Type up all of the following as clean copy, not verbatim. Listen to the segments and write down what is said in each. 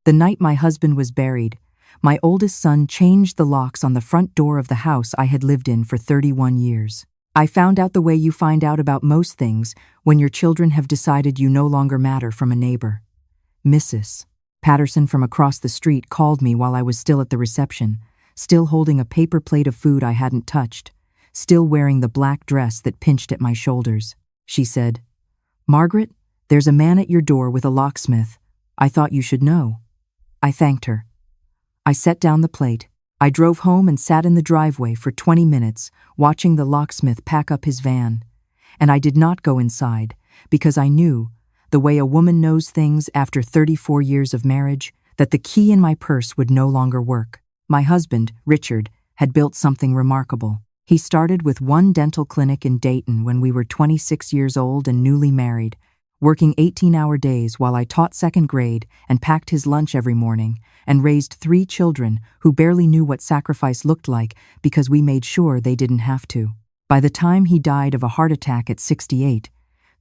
The night my husband was buried, my oldest son changed the locks on the front door of the house I had lived in for 31 years. I found out the way you find out about most things when your children have decided you no longer matter from a neighbor. Mrs. Patterson from across the street called me while I was still at the reception, still holding a paper plate of food I hadn't touched, still wearing the black dress that pinched at my shoulders. She said, "Margaret, there's a man at your door with a locksmith. I thought you should know." I thanked her. I set down the plate. I drove home and sat in the driveway for 20 minutes, watching the locksmith pack up his van. And I did not go inside, because I knew, the way a woman knows things after 34 years of marriage, that the key in my purse would no longer work. My husband, Richard, had built something remarkable. He started with one dental clinic in Dayton when we were 26 years old and newly married, working 18-hour days while I taught second grade and packed his lunch every morning, and raised 3 children who barely knew what sacrifice looked like because we made sure they didn't have to. By the time he died of a heart attack at 68,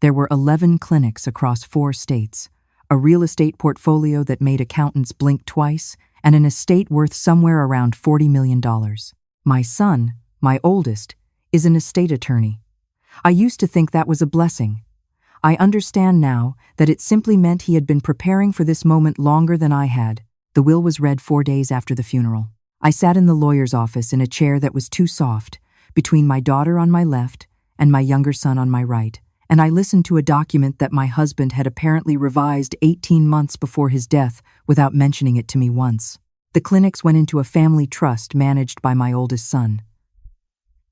there were 11 clinics across 4 states, a real estate portfolio that made accountants blink twice, and an estate worth somewhere around $40 million. My son, my oldest, is an estate attorney. I used to think that was a blessing. I understand now that it simply meant he had been preparing for this moment longer than I had. The will was read 4 days after the funeral. I sat in the lawyer's office in a chair that was too soft, between my daughter on my left and my younger son on my right, and I listened to a document that my husband had apparently revised 18 months before his death without mentioning it to me once. The clinics went into a family trust managed by my oldest son.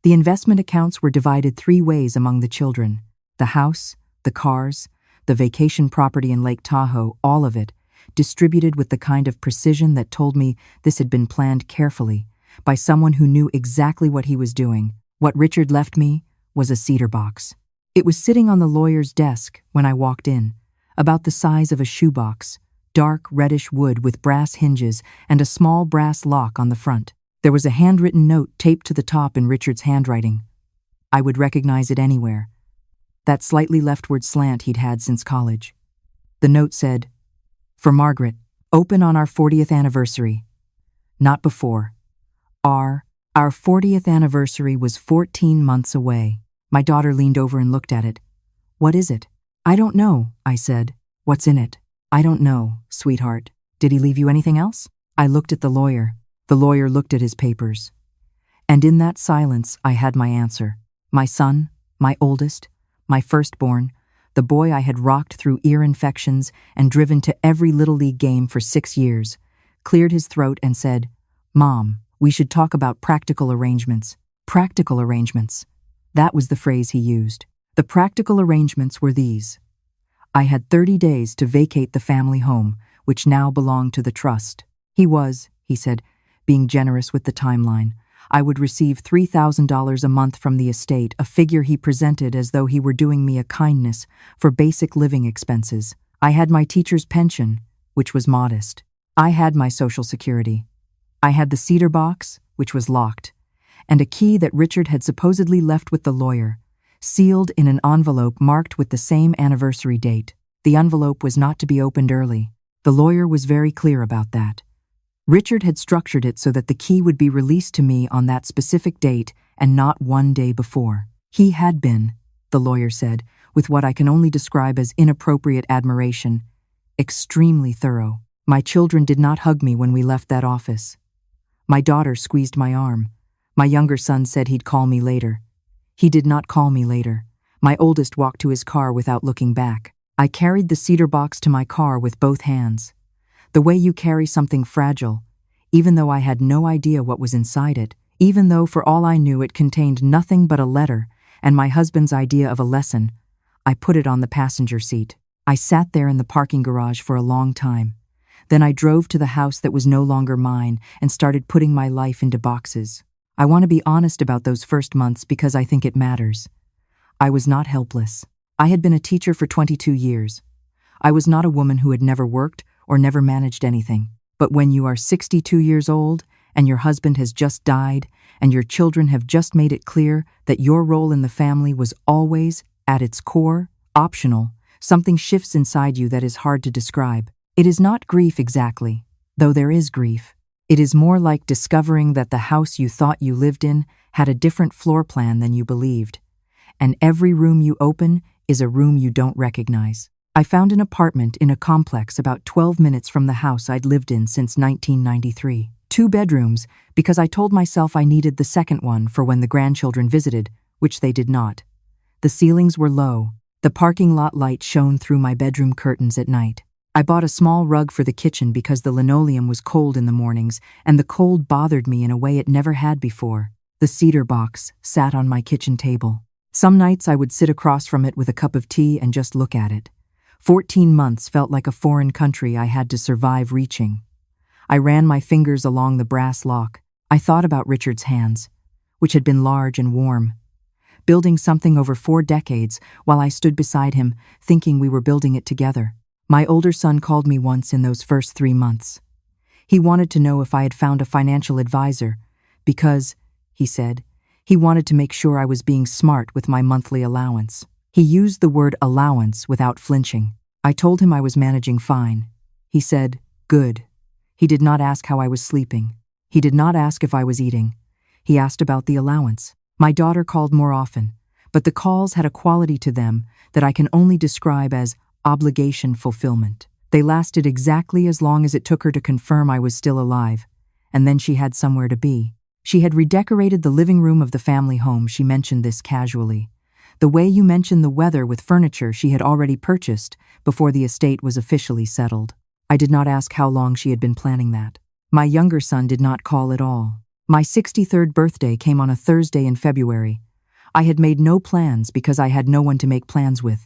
The investment accounts were divided 3 ways among the children: the house, the cars, the vacation property in Lake Tahoe, all of it, distributed with the kind of precision that told me this had been planned carefully, by someone who knew exactly what he was doing. What Richard left me was a cedar box. It was sitting on the lawyer's desk when I walked in, about the size of a shoebox, dark reddish wood with brass hinges and a small brass lock on the front. There was a handwritten note taped to the top in Richard's handwriting. I would recognize it anywhere. That slightly leftward slant he'd had since college. The note said, "For Margaret, open on our 40th anniversary. Not before. Our 40th anniversary was 14 months away." My daughter leaned over and looked at it. "What is it?" "I don't know," I said. "What's in it?" "I don't know, sweetheart. Did he leave you anything else?" I looked at the lawyer. The lawyer looked at his papers. And in that silence, I had my answer. My son, my oldest, my firstborn, the boy I had rocked through ear infections and driven to every Little League game for 6 years, cleared his throat and said, "Mom, we should talk about practical arrangements." Practical arrangements. That was the phrase he used. The practical arrangements were these. I had 30 days to vacate the family home, which now belonged to the trust. He said, being generous with the timeline. I would receive $3,000 a month from the estate, a figure he presented as though he were doing me a kindness for basic living expenses. I had my teacher's pension, which was modest. I had my Social Security. I had the cedar box, which was locked, and a key that Richard had supposedly left with the lawyer, sealed in an envelope marked with the same anniversary date. The envelope was not to be opened early. The lawyer was very clear about that. Richard had structured it so that the key would be released to me on that specific date and not 1 day before. He had been, the lawyer said, with what I can only describe as inappropriate admiration, extremely thorough. My children did not hug me when we left that office. My daughter squeezed my arm. My younger son said he'd call me later. He did not call me later. My oldest walked to his car without looking back. I carried the cedar box to my car with both hands. The way you carry something fragile, even though I had no idea what was inside it, even though for all I knew it contained nothing but a letter and my husband's idea of a lesson, I put it on the passenger seat. I sat there in the parking garage for a long time. Then I drove to the house that was no longer mine and started putting my life into boxes. I want to be honest about those first months because I think it matters. I was not helpless. I had been a teacher for 22 years. I was not a woman who had never worked or never managed anything. But when you are 62 years old and your husband has just died and your children have just made it clear that your role in the family was always, at its core, optional, something shifts inside you that is hard to describe. It is not grief exactly, though there is grief. It is more like discovering that the house you thought you lived in had a different floor plan than you believed, and every room you open is a room you don't recognize. I found an apartment in a complex about 12 minutes from the house I'd lived in since 1993. 2 bedrooms, because I told myself I needed the second one for when the grandchildren visited, which they did not. The ceilings were low. The parking lot light shone through my bedroom curtains at night. I bought a small rug for the kitchen because the linoleum was cold in the mornings, and the cold bothered me in a way it never had before. The cedar box sat on my kitchen table. Some nights I would sit across from it with a cup of tea and just look at it. 14 months felt like a foreign country I had to survive reaching. I ran my fingers along the brass lock. I thought about Richard's hands, which had been large and warm. Building something over 4 decades while I stood beside him, thinking we were building it together. My older son called me once in those first 3 months. He wanted to know if I had found a financial advisor because, he said, he wanted to make sure I was being smart with my monthly allowance. He used the word allowance without flinching. I told him I was managing fine. He said, good. He did not ask how I was sleeping. He did not ask if I was eating. He asked about the allowance. My daughter called more often, but the calls had a quality to them that I can only describe as obligation fulfillment. They lasted exactly as long as it took her to confirm I was still alive, and then she had somewhere to be. She had redecorated the living room of the family home. She mentioned this casually. The way you mention the weather with furniture she had already purchased before the estate was officially settled. I did not ask how long she had been planning that. My younger son did not call at all. My 63rd birthday came on a Thursday in February. I had made no plans because I had no one to make plans with.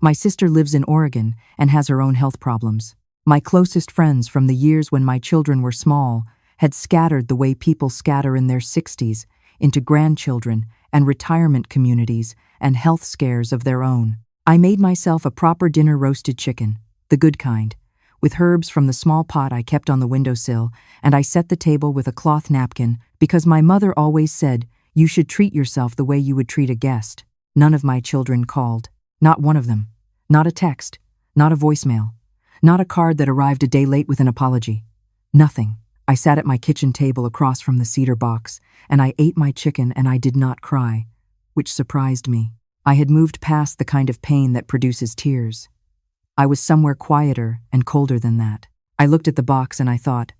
My sister lives in Oregon and has her own health problems. My closest friends from the years when my children were small had scattered the way people scatter in their 60s into grandchildren and retirement communities and health scares of their own. I made myself a proper dinner roasted chicken, the good kind, with herbs from the small pot I kept on the windowsill, and I set the table with a cloth napkin because my mother always said, you should treat yourself the way you would treat a guest. None of my children called. Not one of them. Not a text. Not a voicemail. Not a card that arrived a day late with an apology. Nothing. I sat at my kitchen table across from the cedar box, and I ate my chicken and I did not cry, which surprised me. I had moved past the kind of pain that produces tears. I was somewhere quieter and colder than that. I looked at the box and I thought,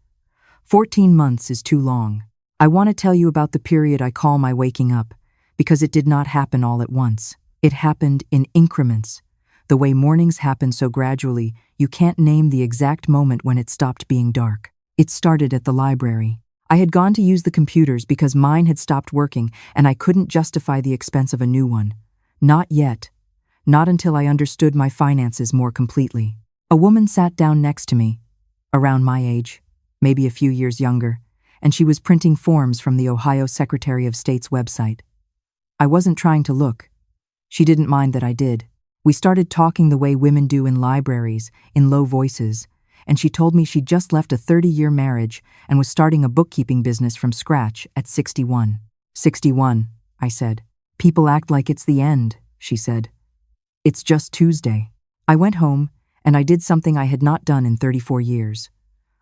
14 months is too long. I want to tell you about the period I call my waking up, because it did not happen all at once. It happened in increments. The way mornings happen so gradually, you can't name the exact moment when it stopped being dark. It started at the library. I had gone to use the computers because mine had stopped working and I couldn't justify the expense of a new one. Not yet. Not until I understood my finances more completely. A woman sat down next to me, around my age, maybe a few years younger, and she was printing forms from the Ohio Secretary of State's website. I wasn't trying to look. She didn't mind that I did. We started talking the way women do in libraries, in low voices, and she told me she'd just left a 30-year marriage and was starting a bookkeeping business from scratch at 61. 61, I said. People act like it's the end, she said. It's just Tuesday. I went home, and I did something I had not done in 34 years.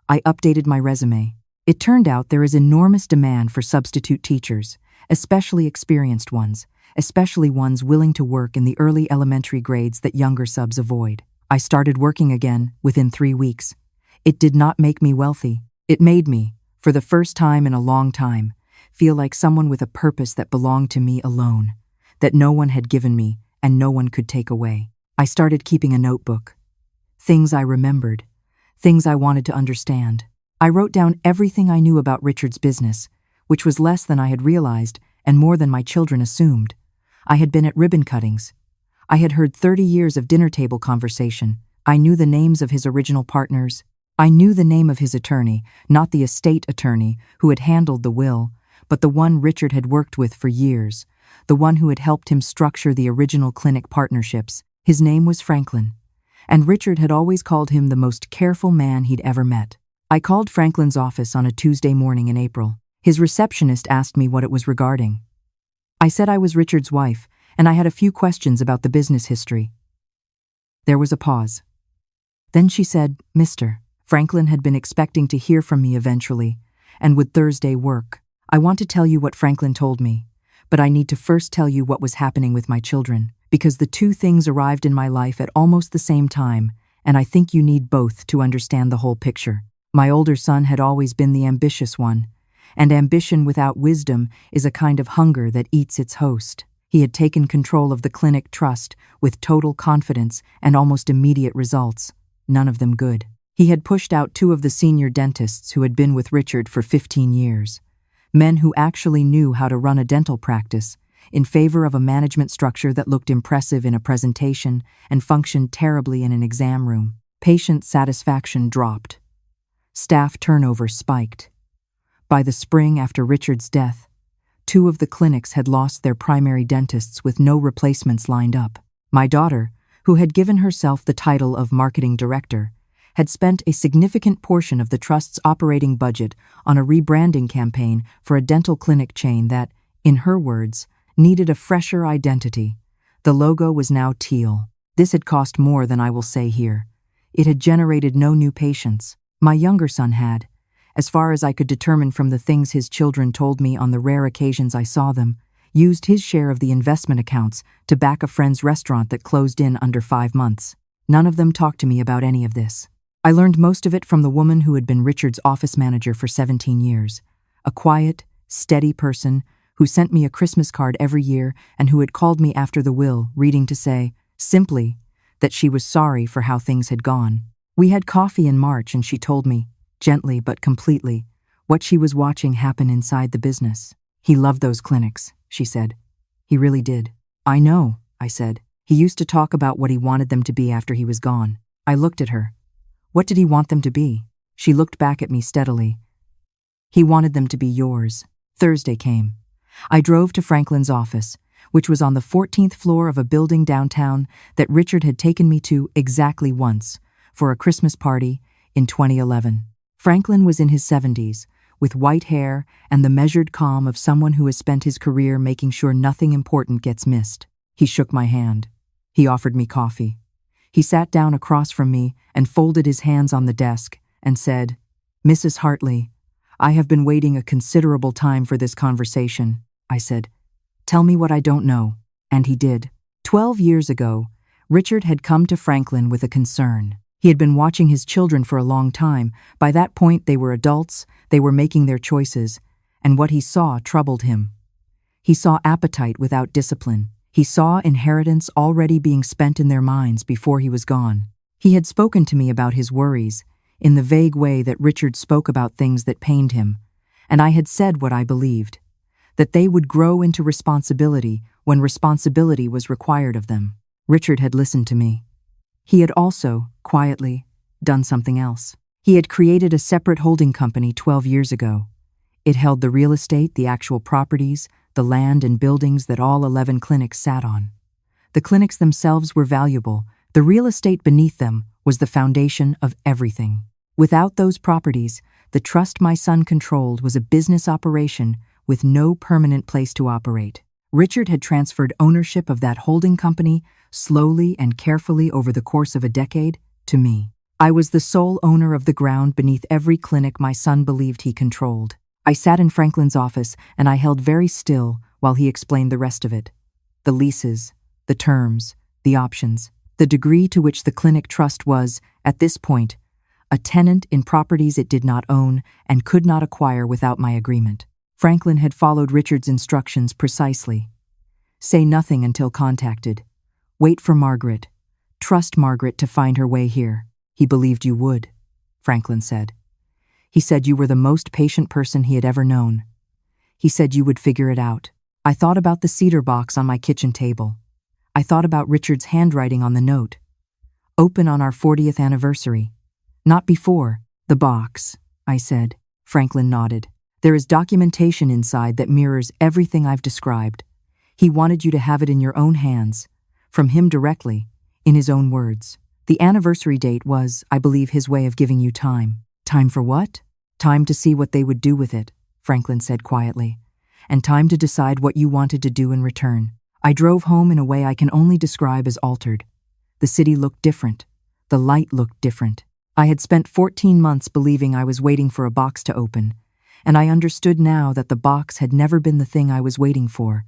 I updated my resume. It turned out there is enormous demand for substitute teachers, especially experienced ones, especially ones willing to work in the early elementary grades that younger subs avoid. I started working again within 3 weeks. It did not make me wealthy. It made me, for the first time in a long time, feel like someone with a purpose that belonged to me alone, that no one had given me and no one could take away. I started keeping a notebook. Things I remembered, things I wanted to understand. I wrote down everything I knew about Richard's business, which was less than I had realized and more than my children assumed. I had been at ribbon cuttings. I had heard 30 years of dinner table conversation. I knew the names of his original partners. I knew the name of his attorney, not the estate attorney who had handled the will, but the one Richard had worked with for years, the one who had helped him structure the original clinic partnerships. His name was Franklin, and Richard had always called him the most careful man he'd ever met. I called Franklin's office on a Tuesday morning in April. His receptionist asked me what it was regarding. I said I was Richard's wife, and I had a few questions about the business history. There was a pause. Then she said, "Mr. Franklin had been expecting to hear from me eventually, and would Thursday work. I want to tell you what Franklin told me, but I need to first tell you what was happening with my children, because the two things arrived in my life at almost the same time, and I think you need both to understand the whole picture. My older son had always been the ambitious one, and ambition without wisdom is a kind of hunger that eats its host. He had taken control of the clinic trust with total confidence and almost immediate results, none of them good. He had pushed out two of the senior dentists who had been with Richard for 15 years, men who actually knew how to run a dental practice, in favor of a management structure that looked impressive in a presentation and functioned terribly in an exam room. Patient satisfaction dropped. Staff turnover spiked. By the spring after Richard's death, two of the clinics had lost their primary dentists with no replacements lined up. My daughter, who had given herself the title of marketing director, had spent a significant portion of the trust's operating budget on a rebranding campaign for a dental clinic chain that, in her words, needed a fresher identity. The logo was now teal. This had cost more than I will say here. It had generated no new patients. My younger son had, as far as I could determine from the things his children told me on the rare occasions I saw them, used his share of the investment accounts to back a friend's restaurant that closed in under 5 months. None of them talked to me about any of this. I learned most of it from the woman who had been Richard's office manager for 17 years, a quiet, steady person who sent me a Christmas card every year and who had called me after the will, reading to say, simply, that she was sorry for how things had gone. We had coffee in March and she told me, gently but completely, what she was watching happen inside the business. "He loved those clinics," she said. "He really did." "I know," I said. "He used to talk about what he wanted them to be after he was gone." I looked at her. "What did he want them to be?" She looked back at me steadily. "He wanted them to be yours." Thursday came. I drove to Franklin's office, which was on the 14th floor of a building downtown that Richard had taken me to exactly once, for a Christmas party in 2011. Franklin was in his 70s, with white hair and the measured calm of someone who has spent his career making sure nothing important gets missed. He shook my hand. He offered me coffee. He sat down across from me and folded his hands on the desk and said, "Mrs. Hartley, I have been waiting a considerable time for this conversation." I said, "Tell me what I don't know." And he did. 12 years ago, Richard had come to Franklin with a concern. He had been watching his children for a long time. By that point, they were adults, they were making their choices, and what he saw troubled him. He saw appetite without discipline. He saw inheritance already being spent in their minds before he was gone. He had spoken to me about his worries, in the vague way that Richard spoke about things that pained him, and I had said what I believed, that they would grow into responsibility when responsibility was required of them. Richard had listened to me. He had also, quietly, done something else. He had created a separate holding company 12 years ago. It held the real estate, the actual properties, the land and buildings that all 11 clinics sat on. The clinics themselves were valuable. The real estate beneath them was the foundation of everything. Without those properties, the trust my son controlled was a business operation with no permanent place to operate. Richard had transferred ownership of that holding company slowly and carefully over the course of a decade to me. I was the sole owner of the ground beneath every clinic my son believed he controlled. I sat in Franklin's office and I held very still while he explained the rest of it. The leases, the terms, the options, the degree to which the clinic trust was, at this point, a tenant in properties it did not own and could not acquire without my agreement. Franklin had followed Richard's instructions precisely. Say nothing until contacted. Wait for Margaret. Trust Margaret to find her way here. He believed you would, Franklin said. He said you were the most patient person he had ever known. He said you would figure it out. I thought about the cedar box on my kitchen table. I thought about Richard's handwriting on the note. Open on our 40th anniversary. Not before. The box, I said. Franklin nodded. There is documentation inside that mirrors everything I've described. He wanted you to have it in your own hands, from him directly, in his own words. The anniversary date was, I believe, his way of giving you time. Time for what? Time to see what they would do with it, Franklin said quietly, and time to decide what you wanted to do in return. I drove home in a way I can only describe as altered. The city looked different. The light looked different. I had spent 14 months believing I was waiting for a box to open, and I understood now that the box had never been the thing I was waiting for.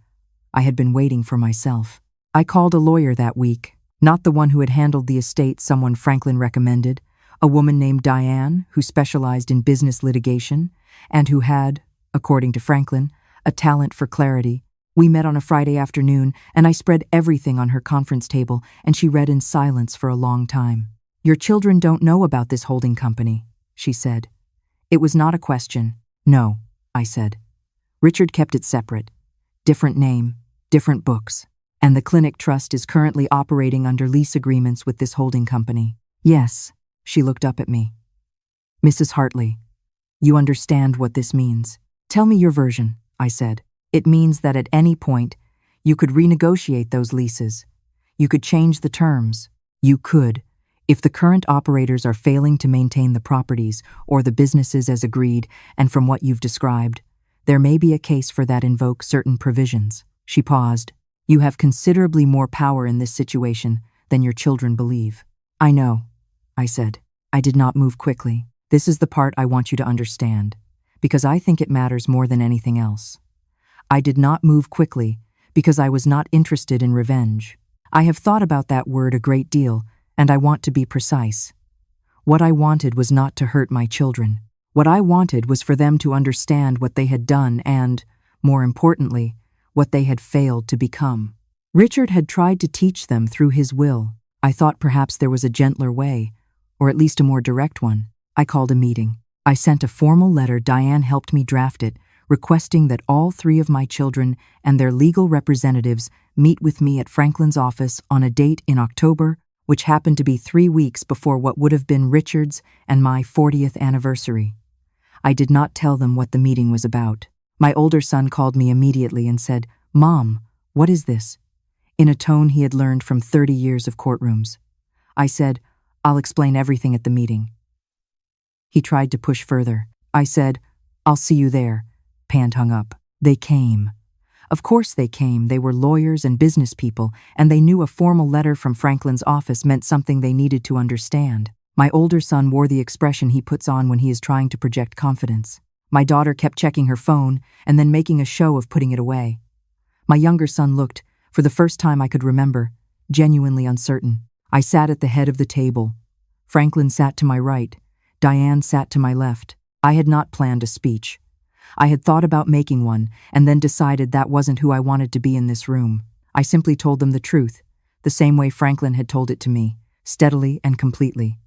I had been waiting for myself. I called a lawyer that week, not the one who had handled the estate someone Franklin recommended, a woman named Diane who specialized in business litigation and who had, according to Franklin, a talent for clarity. We met on a Friday afternoon, and I spread everything on her conference table, and she read in silence for a long time. "Your children don't know about this holding company," she said. It was not a question. "No," I said. "Richard kept it separate. Different name, different books. And the clinic trust is currently operating under lease agreements with this holding company." "Yes," she looked up at me. "Mrs. Hartley, you understand what this means. Tell me your version," I said. "It means that at any point, you could renegotiate those leases. You could change the terms. You could, if the current operators are failing to maintain the properties or the businesses as agreed, and from what you've described, there may be a case for that invoke certain provisions." She paused. "You have considerably more power in this situation than your children believe." "I know," I said. I did not move quickly. "This is the part I want you to understand, because I think it matters more than anything else. I did not move quickly because I was not interested in revenge. I have thought about that word a great deal, and I want to be precise. What I wanted was not to hurt my children. What I wanted was for them to understand what they had done and, more importantly, what they had failed to become. Richard had tried to teach them through his will. I thought perhaps there was a gentler way, or at least a more direct one. I called a meeting. I sent a formal letter. Diane helped me draft it, requesting that all 3 of my children and their legal representatives meet with me at Franklin's office on a date in October, which happened to be 3 weeks before what would have been Richard's and my 40th anniversary. I did not tell them what the meeting was about. My older son called me immediately and said, "Mom, what is this?" in a tone he had learned from 30 years of courtrooms. I said, "I'll explain everything at the meeting." He tried to push further. I said, "I'll see you there." Pand hung up. They came. Of course they came. They were lawyers and business people, and they knew a formal letter from Franklin's office meant something they needed to understand. My older son wore the expression he puts on when he is trying to project confidence. My daughter kept checking her phone and then making a show of putting it away. My younger son looked, for the first time I could remember, genuinely uncertain. I sat at the head of the table. Franklin sat to my right. Diane sat to my left. I had not planned a speech. I had thought about making one, and then decided that wasn't who I wanted to be in this room. I simply told them the truth, the same way Franklin had told it to me, steadily and completely.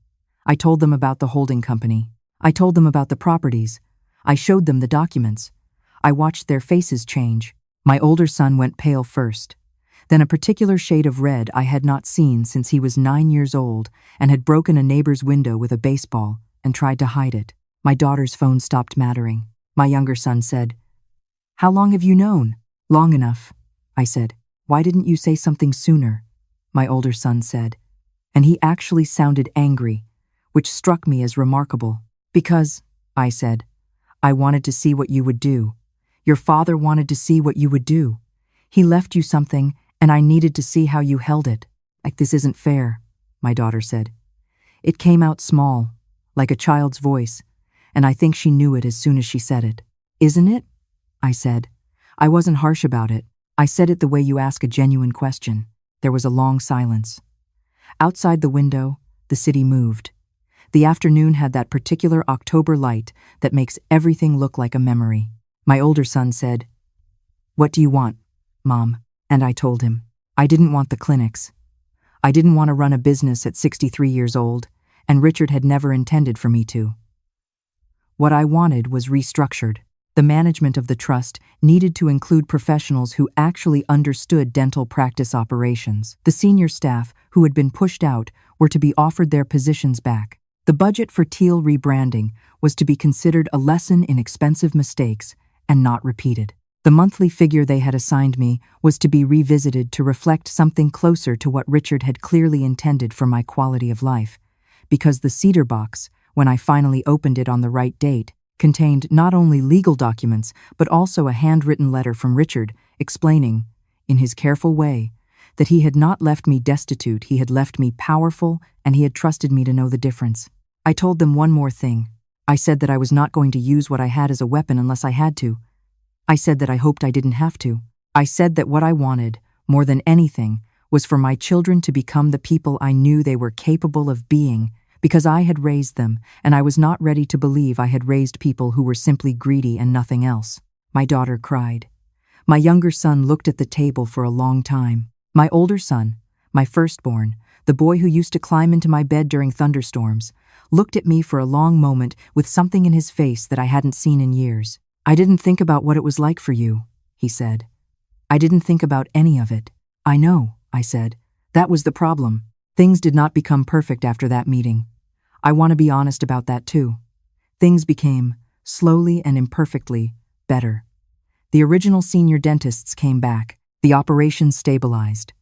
I told them about the holding company. I told them about the properties. I showed them the documents. I watched their faces change. My older son went pale first. Then a particular shade of red I had not seen since he was 9 years old and had broken a neighbor's window with a baseball and tried to hide it. My daughter's phone stopped mattering. My younger son said, "How long have you known?" "Long enough," I said. "Why didn't you say something sooner?" My older son said, and he actually sounded angry, which struck me as remarkable. "Because," I said, "I wanted to see what you would do. Your father wanted to see what you would do. He left you something, and I needed to see how you held it." "Like this isn't fair," my daughter said. It came out small, like a child's voice, and I think she knew it as soon as she said it. "Isn't it?" I said. I wasn't harsh about it. I said it the way you ask a genuine question. There was a long silence. Outside the window, the city moved. The afternoon had that particular October light that makes everything look like a memory. My older son said, "What do you want, Mom?" And I told him. I didn't want the clinics. I didn't want to run a business at 63 years old, and Richard had never intended for me to. What I wanted was restructured. The management of the trust needed to include professionals who actually understood dental practice operations. The senior staff, who had been pushed out, were to be offered their positions back. The budget for Teal rebranding was to be considered a lesson in expensive mistakes and not repeated. The monthly figure they had assigned me was to be revisited to reflect something closer to what Richard had clearly intended for my quality of life, because the cedar box, when I finally opened it on the right date, contained not only legal documents but also a handwritten letter from Richard explaining, in his careful way, that he had not left me destitute, he had left me powerful, and he had trusted me to know the difference. I told them one more thing. I said that I was not going to use what I had as a weapon unless I had to. I said that I hoped I didn't have to. I said that what I wanted, more than anything, was for my children to become the people I knew they were capable of being, because I had raised them, and I was not ready to believe I had raised people who were simply greedy and nothing else. My daughter cried. My younger son looked at the table for a long time. My older son, my firstborn, the boy who used to climb into my bed during thunderstorms, looked at me for a long moment with something in his face that I hadn't seen in years. "I didn't think about what it was like for you," he said. "I didn't think about any of it." "I know," I said. "That was the problem. Things did not become perfect after that meeting. I want to be honest about that too. Things became, slowly and imperfectly, better. The original senior dentists came back. The operation stabilized.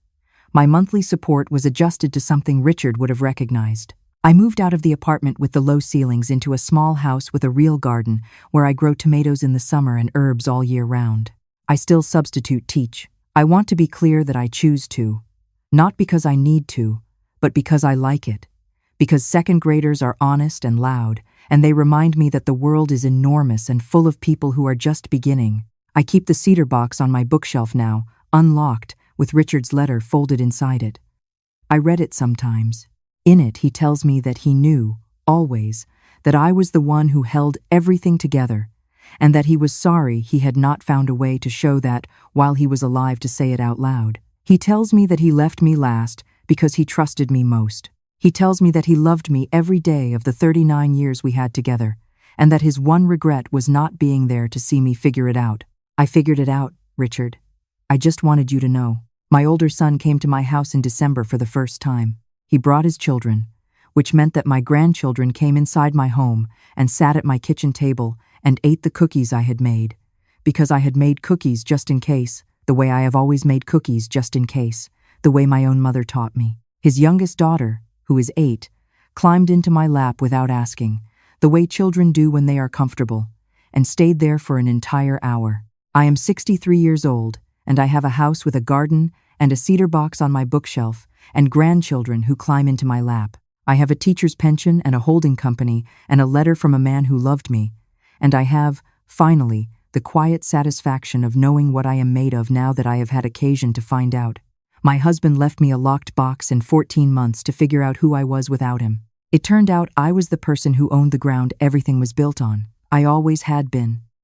My monthly support was adjusted to something Richard would have recognized. I moved out of the apartment with the low ceilings into a small house with a real garden where I grow tomatoes in the summer and herbs all year round. I still substitute teach. I want to be clear that I choose to. Not because I need to, but because I like it. Because second graders are honest and loud, and they remind me that the world is enormous and full of people who are just beginning. I keep the cedar box on my bookshelf now, unlocked, with Richard's letter folded inside it. I read it sometimes. In it, he tells me that he knew, always, that I was the one who held everything together, and that he was sorry he had not found a way to show that while he was alive to say it out loud. He tells me that he left me last because he trusted me most. He tells me that he loved me every day of the 39 years we had together, and that his one regret was not being there to see me figure it out. I figured it out, Richard. I just wanted you to know. My older son came to my house in December for the first time. He brought his children, which meant that my grandchildren came inside my home and sat at my kitchen table and ate the cookies I had made, because I had made cookies just in case, the way I have always made cookies just in case, the way my own mother taught me. His youngest daughter, who is 8, climbed into my lap without asking, the way children do when they are comfortable, and stayed there for an entire hour. I am 63 years old, and I have a house with a garden and a cedar box on my bookshelf, and grandchildren who climb into my lap. I have a teacher's pension and a holding company and a letter from a man who loved me, and I have, finally, the quiet satisfaction of knowing what I am made of now that I have had occasion to find out. My husband left me a locked box in 14 months to figure out who I was without him. It turned out I was the person who owned the ground everything was built on. I always had been.